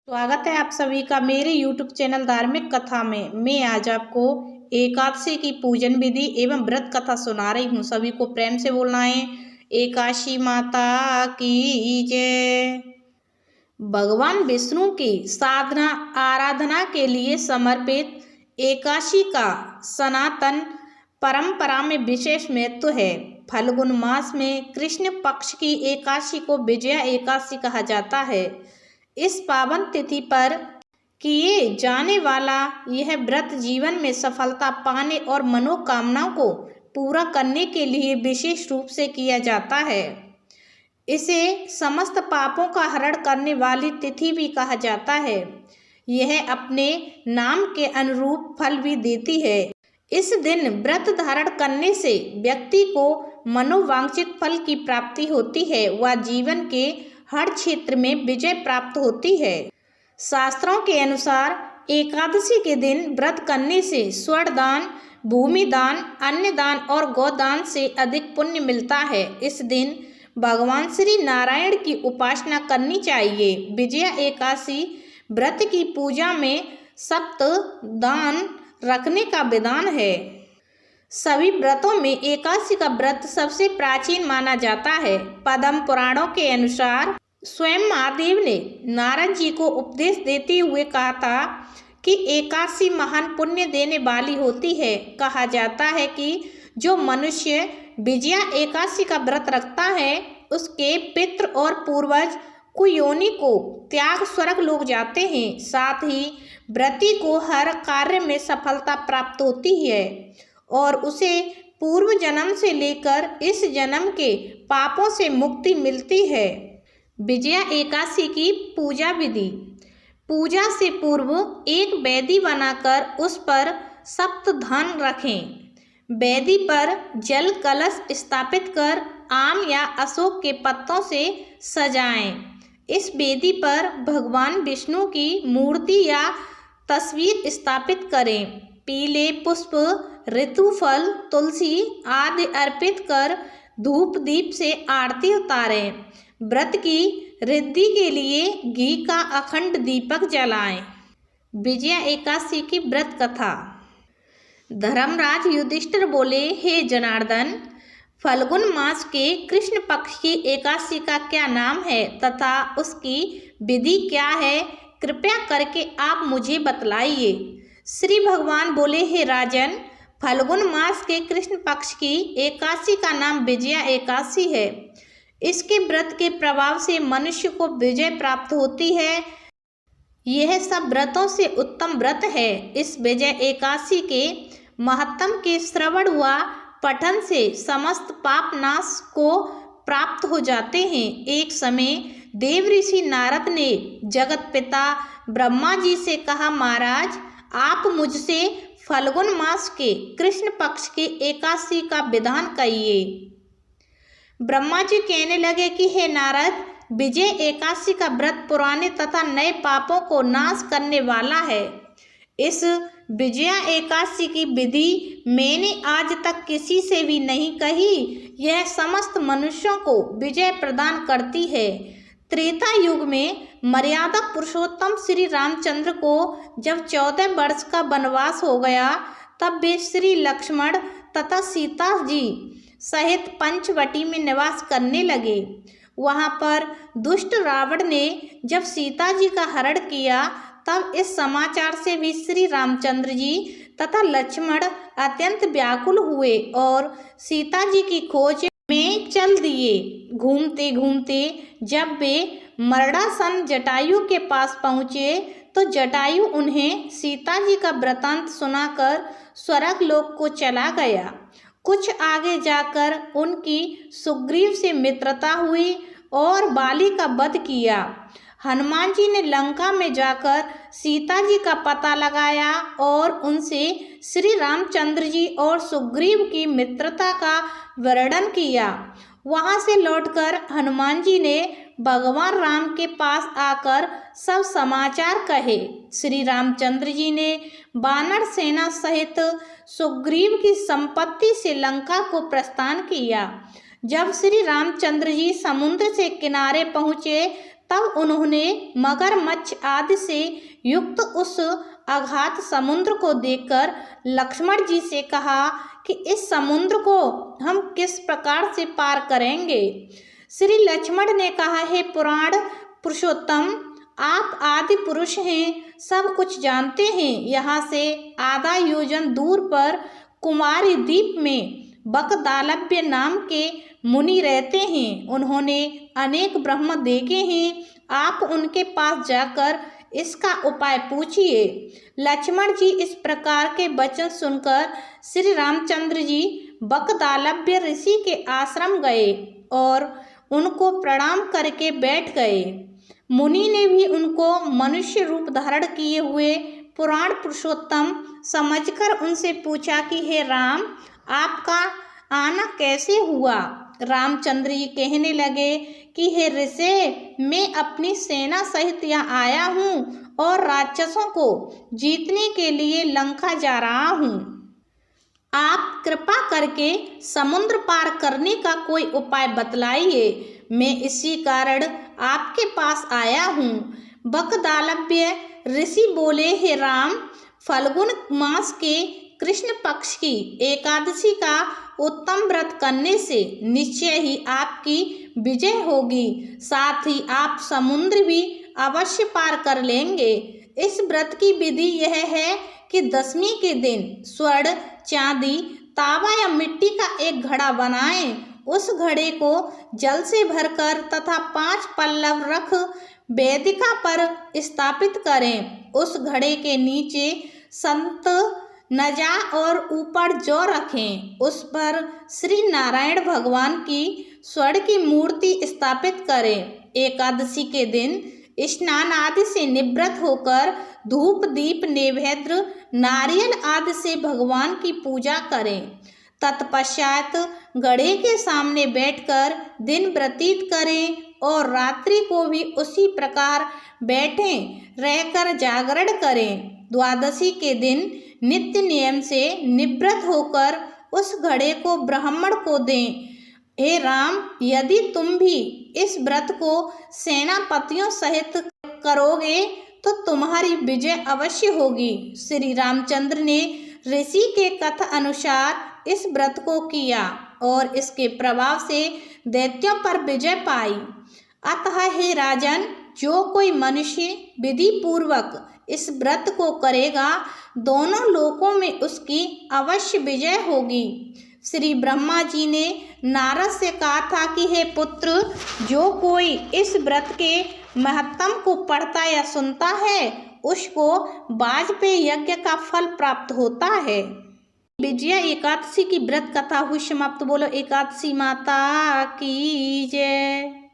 स्वागत है आप सभी का मेरे YouTube चैनल धार्मिक कथा में। मैं आज आपको एकादशी की पूजन विधि एवं व्रत कथा सुना रही हूँ। सभी को प्रेम से बोलना है, एकादशी माता की जय। भगवान विष्णु की साधना आराधना के लिए समर्पित एकादशी का सनातन परंपरा में विशेष महत्व है। फाल्गुन मास में कृष्ण पक्ष की एकादशी को विजया एकादशी कहा जाता है। इस पावन तिथि पर किए जाने वाला यह व्रत जीवन में सफलता पाने और मनोकामनाओं को पूरा करने के लिए विशेष रूप से किया जाता है। इसे समस्त पापों का हरण करने वाली तिथि भी कहा जाता है। यह अपने नाम के अनुरूप फल भी देती है। इस दिन व्रत धारण करने से व्यक्ति को मनोवांछित फल की प्राप्ति होती है व जीवन के हर क्षेत्र में विजय प्राप्त होती है। शास्त्रों के अनुसार एकादशी के दिन व्रत करने से स्वर्ण दान, भूमि दान, अन्न दान और गोदान से अधिक पुण्य मिलता है। इस दिन भगवान श्री नारायण की उपासना करनी चाहिए। विजया एकादशी व्रत की पूजा में सप्त दान रखने का विधान है। सभी व्रतों में एकादशी का व्रत सबसे प्राचीन माना जाता है। पद्म पुराणों के अनुसार स्वयं महादेव ने नारद जी को उपदेश देते हुए कहा था कि एकादशी महान पुण्य देने वाली होती है। कहा जाता है कि जो मनुष्य विजया एकादशी का व्रत रखता है उसके पितृ और पूर्वज कुयोनि को त्याग स्वर्ग लोग जाते हैं। साथ ही व्रती को हर कार्य में सफलता प्राप्त होती है और उसे पूर्व जन्म से लेकर इस जन्म के पापों से मुक्ति मिलती है। विजया एकादशी की पूजा विधि। पूजा से पूर्व एक वेदी बनाकर उस पर सप्त धान रखें। वेदी पर जल कलश स्थापित कर आम या अशोक के पत्तों से सजाएं। इस वेदी पर भगवान विष्णु की मूर्ति या तस्वीर स्थापित करें। पीले पुष्प, ऋतुफल, तुलसी आदि अर्पित कर धूप दीप से आरती उतारें। व्रत की रिद्धि के लिए घी का अखंड दीपक जलाएं। विजया एकादशी की व्रत कथा। धर्मराज युधिष्ठिर बोले, हे जनार्दन, फाल्गुन मास के कृष्ण पक्ष की एकादशी का क्या नाम है तथा उसकी विधि क्या है? कृपया करके आप मुझे बतलाइए। श्री भगवान बोले, हे राजन, फाल्गुन मास के कृष्ण पक्ष की एकादशी का नाम विजया एकादशी है। इसके व्रत के प्रभाव से मनुष्य को विजय प्राप्त होती है। यह सब व्रतों से उत्तम व्रत है। इस विजय एकादशी के महत्तम के श्रवण व पठन से समस्त पाप नाश को प्राप्त हो जाते हैं। एक समय देव ऋषि नारद ने जगत पिता ब्रह्मा जी से कहा, महाराज, आप मुझसे फाल्गुन मास के कृष्ण पक्ष के एकादशी का विधान कहिए। ब्रह्मा जी कहने लगे कि हे नारद, विजय एकादशी का व्रत पुराने तथा नए पापों को नाश करने वाला है। इस विजया एकादशी की विधि मैंने आज तक किसी से भी नहीं कही। यह समस्त मनुष्यों को विजय प्रदान करती है। त्रेता युग में मर्यादा पुरुषोत्तम श्री रामचंद्र को जब 14 वर्ष का वनवास हो गया तब वे श्री लक्ष्मण तथा सीता जी सहित पंचवटी में निवास करने लगे। वहां पर दुष्ट रावण ने जब सीता जी का हरण किया तब इस समाचार से भी श्री रामचंद्र जी तथा लक्ष्मण अत्यंत व्याकुल हुए और सीता जी की खोज में चल दिए। घूमते घूमते जब वे मरणासन जटायु के पास पहुँचे तो जटायु उन्हें सीता जी का वृतांत सुनाकर स्वर्ग लोक को चला गया। कुछ आगे जाकर उनकी सुग्रीव से मित्रता हुई और बाली का वध किया। हनुमान जी ने लंका में जाकर सीता जी का पता लगाया और उनसे श्री रामचंद्र जी और सुग्रीव की मित्रता का वर्णन किया। वहां से लौटकर हनुमान जी ने भगवान राम के पास आकर सब समाचार कहे। श्री रामचंद्र जी ने वानर सेना सहित सुग्रीव की संपत्ति से लंका को प्रस्थान किया। जब श्री रामचंद्र जी समुद्र से किनारे पहुँचे तब उन्होंने मगरमच्छ आदि से युक्त उस अगाध समुद्र को देखकर लक्ष्मण जी से कहा कि इस समुद्र को हम किस प्रकार से पार करेंगे। श्री लक्ष्मण ने कहा, हे पुराण पुरुषोत्तम, आप आदि पुरुष हैं, सब कुछ जानते हैं। यहाँ से आधा योजन दूर पर कुमारी द्वीप में बकदालव्य नाम के मुनि रहते हैं। उन्होंने अनेक ब्रह्म देखे हैं। आप उनके पास जाकर इसका उपाय पूछिए। लक्ष्मण जी इस प्रकार के वचन सुनकर श्री रामचंद्र जी बकदालव्य ऋषि के आश्रम गए और उनको प्रणाम करके बैठ गए। मुनि ने भी उनको मनुष्य रूप धारण किए हुए पुराण पुरुषोत्तम समझकर उनसे पूछा कि हे राम, आपका आना कैसे हुआ। रामचंद्र जी कहने लगे कि हे ऋषि, मैं अपनी सेना सहित यहाँ आया हूँ और राक्षसों को जीतने के लिए लंका जा रहा हूँ। आप कृपा करके समुद्र पार करने का कोई उपाय बतलाइए। मैं इसी कारण आपके पास आया हूँ। बकदालव्य ऋषि बोले, हे राम, फल्गुन मास के कृष्ण पक्ष की एकादशी का उत्तम व्रत करने से निश्चय ही आपकी विजय होगी। साथ ही आप समुद्र भी अवश्य पार कर लेंगे। इस व्रत की विधि यह है कि दशमी के दिन स्वर्ण, चांदी, तांबा या मिट्टी का एक घड़ा बनाएं। उस घड़े को जल से भरकर तथा 5 पल्लव रख वेदिका पर स्थापित करें। उस घड़े के नीचे संत नजा और ऊपर जौ रखें। उस पर श्री नारायण भगवान की स्वर्ण की मूर्ति स्थापित करें। एकादशी के दिन स्नान आदि से निवृत्त होकर धूप, दीप, नैवेद्य, नारियल आदि से भगवान की पूजा करें। तत्पश्चात घड़े के सामने बैठकर दिन व्यतीत करें और रात्रि को भी उसी प्रकार बैठें रहकर जागरण करें। द्वादशी के दिन नित्य नियम से निवृत्त होकर उस घड़े को ब्राह्मण को दें। हे राम, यदि तुम भी इस व्रत को सेनापतियों सहित करोगे तो तुम्हारी विजय अवश्य होगी। श्री रामचंद्र ने ऋषि के कथा अनुसार इस व्रत को किया और इसके प्रभाव से दैत्यों पर विजय पाई। अतः हे राजन, जो कोई मनुष्य विधि पूर्वक इस व्रत को करेगा, दोनों लोकों में उसकी अवश्य विजय होगी। श्री ब्रह्मा जी ने नारद से कहा था कि हे पुत्र, जो कोई इस व्रत के महत्तम को पढ़ता या सुनता है, उसको वाजपेयी यज्ञ का फल प्राप्त होता है। विजया एकादशी की व्रत कथा हुई समाप्त। बोलो एकादशी माता की जय।